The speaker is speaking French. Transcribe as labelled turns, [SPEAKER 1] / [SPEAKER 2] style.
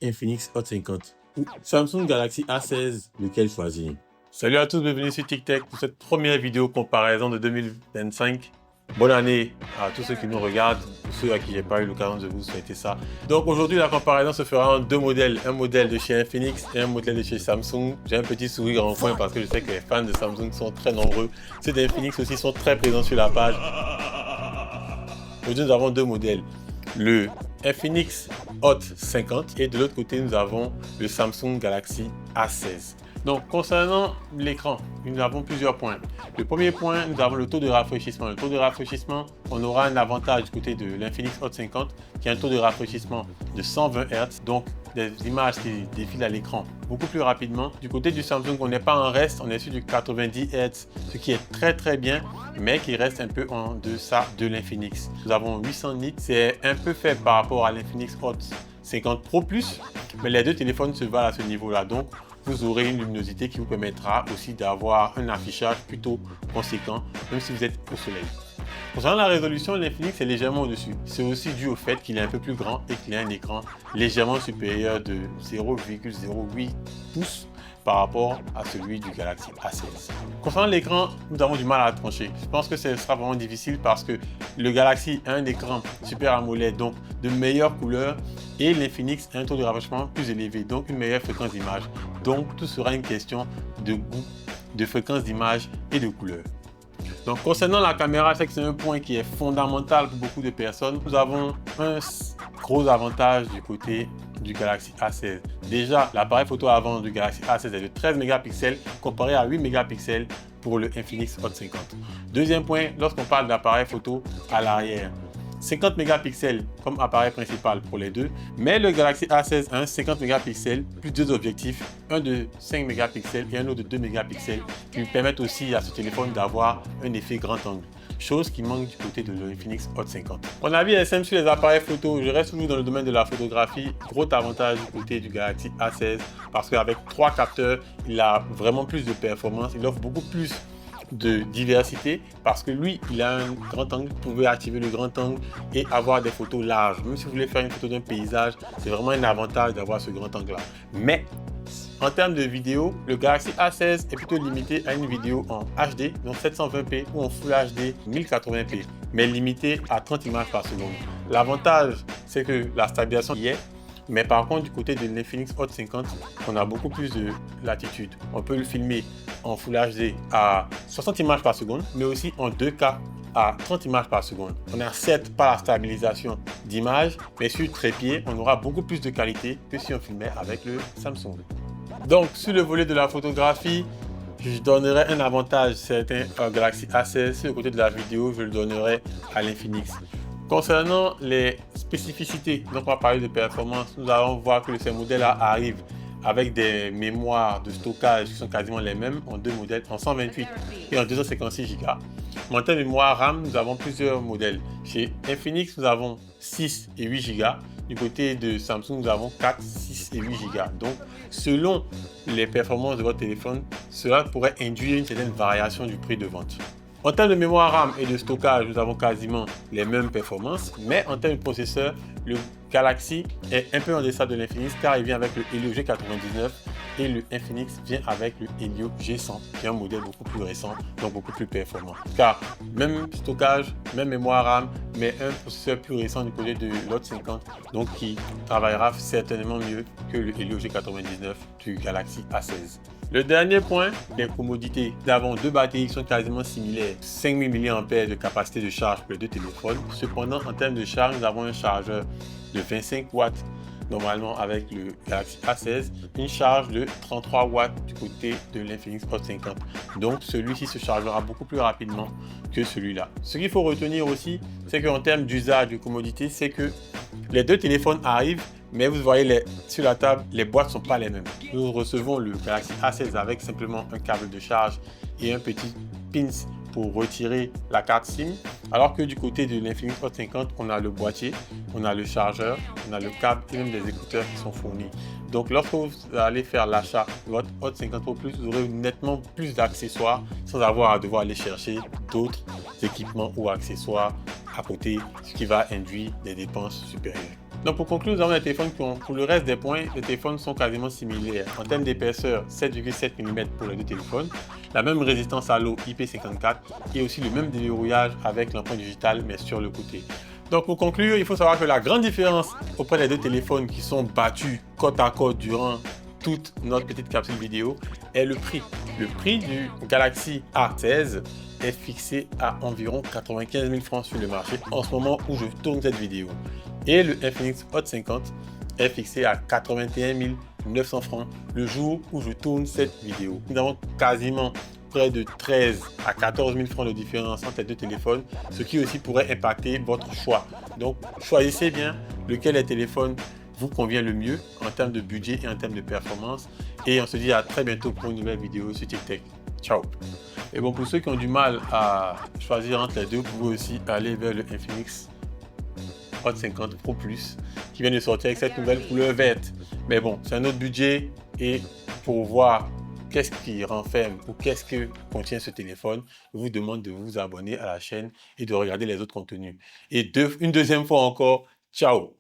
[SPEAKER 1] Infinix Hot 50 ou Samsung Galaxy A16, lequel choisir? Salut à tous, bienvenue sur TicTech pour cette première vidéo comparaison de 2025. Bonne année à tous ceux qui nous regardent, pour ceux à qui j'ai pas eu l'occasion de vous souhaiter ça. Donc aujourd'hui, la comparaison se fera en deux modèles, un modèle de chez Infinix et un modèle de chez Samsung. J'ai un petit sourire en coin parce que je sais que les fans de Samsung sont très nombreux. Ceux d'Infinix aussi sont très présents sur la page. Aujourd'hui, nous avons deux modèles. Le Infinix Hot 50 et de l'autre côté, nous avons le Samsung Galaxy A16. Donc, concernant l'écran, nous avons plusieurs points. Le premier point, nous avons le taux de rafraîchissement. Le taux de rafraîchissement, on aura un avantage du côté de l'Infinix Hot 50 qui a un taux de rafraîchissement de 120 Hz, donc des images qui défilent à l'écran beaucoup plus rapidement. Du côté du Samsung, on n'est pas en reste, on est sur du 90 Hz, ce qui est très bien, mais qui reste un peu en deçà de l'Infinix. Nous avons 800 nits, c'est un peu faible par rapport à l'Infinix Hot 50 Pro Plus, mais les deux téléphones se valent à ce niveau-là. Donc, vous aurez une luminosité qui vous permettra aussi d'avoir un affichage plutôt conséquent, même si vous êtes au soleil. Concernant la résolution, l'Infinix est légèrement au-dessus. C'est aussi dû au fait qu'il est un peu plus grand et qu'il a un écran légèrement supérieur de 0,08 pouces par rapport à celui du Galaxy A16. Concernant l'écran, nous avons du mal à trancher. Je pense que ce sera vraiment difficile parce que le Galaxy a un écran Super AMOLED, donc de meilleures couleurs, et l'Infinix a un taux de rafraîchissement plus élevé, donc une meilleure fréquence d'image. Donc tout sera une question de goût, de fréquence d'image et de couleur. Donc concernant la caméra, je sais que c'est un point qui est fondamental pour beaucoup de personnes. Nous avons un gros avantage du côté du Galaxy A16. Déjà, l'appareil photo avant du Galaxy A16 est de 13 mégapixels comparé à 8 mégapixels pour le Infinix Hot 50. Deuxième point, lorsqu'on parle d'appareil photo à l'arrière, 50 mégapixels comme appareil principal pour les deux, mais le Galaxy A16 a un 50 mégapixels plus deux objectifs, un de 5 mégapixels et un autre de 2 mégapixels qui permettent aussi à ce téléphone d'avoir un effet grand angle, chose qui manque du côté de l'Infinix Hot 50. Mon avis est simple sur les appareils photo, je reste toujours dans le domaine de la photographie. Gros avantage du côté du Galaxy A16 parce qu'avec 3 capteurs, il a vraiment plus de performance, il offre beaucoup plus de diversité parce que lui, il a un grand angle, vous pouvez activer le grand angle et avoir des photos larges. Même si vous voulez faire une photo d'un paysage, c'est vraiment un avantage d'avoir ce grand angle là. Mais en termes de vidéo, le Galaxy A16 est plutôt limité à une vidéo en HD, donc 720p ou en Full HD 1080p, mais limité à 30 images par seconde. L'avantage, c'est que la stabilisation y est. Mais par contre, du côté de l'Infinix Hot 50, on a beaucoup plus de latitude. On peut le filmer en Full HD à 60 images par seconde, mais aussi en 2K à 30 images par seconde. On a certes pas la stabilisation d'image, mais sur trépied, on aura beaucoup plus de qualité que si on filmait avec le Samsung. Donc, sur le volet de la photographie, je donnerais un avantage certain au Galaxy A16. Sur le côté de la vidéo, je le donnerais à l'Infinix. Concernant les spécificités, donc on va parler de performance, nous allons voir que ces modèles-là arrivent avec des mémoires de stockage qui sont quasiment les mêmes en deux modèles, en 128 et en 256 Go. Mais en termes de mémoire RAM, nous avons plusieurs modèles. Chez Infinix, nous avons 6 et 8 Go. Du côté de Samsung, nous avons 4, 6 et 8 Go. Donc, selon les performances de votre téléphone, cela pourrait induire une certaine variation du prix de vente. En termes de mémoire RAM et de stockage, nous avons quasiment les mêmes performances, mais en termes de processeur, le Galaxy est un peu en deçà de l'Infinix car il vient avec le Helio G99 et le Infinix vient avec le Helio G100 qui est un modèle beaucoup plus récent, donc beaucoup plus performant. Car même stockage, même mémoire RAM, mais un processeur plus récent du côté de l'Hot 50, donc qui travaillera certainement mieux que le Helio G99 du Galaxy A16. Le dernier point, les commodités. Nous avons deux batteries qui sont quasiment similaires. 5000 mAh de capacité de charge pour les deux téléphones. Cependant, en termes de charge, nous avons un chargeur de 25 watts normalement avec le Galaxy A16, une charge de 33 watts du côté de l'Infinix Hot 50. Donc celui-ci se chargera beaucoup plus rapidement que celui-là. Ce qu'il faut retenir aussi, c'est qu'en termes d'usage de commodité, c'est que les deux téléphones arrivent, mais vous voyez sur la table, les boîtes ne sont pas les mêmes. Nous recevons le Galaxy A16 avec simplement un câble de charge et un petit pins pour retirer la carte SIM, alors que du côté de l'Infinix Hot 50, on a le boîtier, on a le chargeur, on a le câble et même des écouteurs qui sont fournis. Donc lorsque vous allez faire l'achat de votre Hot 50 Pro Plus, vous aurez nettement plus d'accessoires sans avoir à devoir aller chercher d'autres équipements ou accessoires à côté, ce qui va induire des dépenses supérieures. Donc pour conclure, nous avons des téléphones qui ont, pour le reste des points, les téléphones sont quasiment similaires. En termes d'épaisseur, 7,7 mm pour les deux téléphones, la même résistance à l'eau IP54 et aussi le même déverrouillage avec l'empreinte digitale mais sur le côté. Donc pour conclure, il faut savoir que la grande différence auprès des deux téléphones qui sont battus côte à côte durant toute notre petite capsule vidéo est le prix. Le prix du Galaxy A16 est fixé à environ 95 000 francs sur le marché en ce moment où je tourne cette vidéo. Et le Infinix Hot 50 est fixé à 81 900 francs le jour où je tourne cette vidéo. Nous avons quasiment près de 13 à 14 000 francs de différence entre les deux téléphones, ce qui aussi pourrait impacter votre choix. Donc, choisissez bien lequel des téléphones vous convient le mieux en termes de budget et en termes de performance. Et on se dit à très bientôt pour une nouvelle vidéo sur TikTok. Ciao! Et bon, pour ceux qui ont du mal à choisir entre les deux, vous pouvez aussi aller vers le Infinix Hot 50 Pro Plus qui vient de sortir avec cette nouvelle couleur verte. Mais bon, c'est un autre budget et pour voir qu'est-ce qui renferme ou qu'est-ce que contient ce téléphone, je vous demande de vous abonner à la chaîne et de regarder les autres contenus. Et une deuxième fois encore, ciao!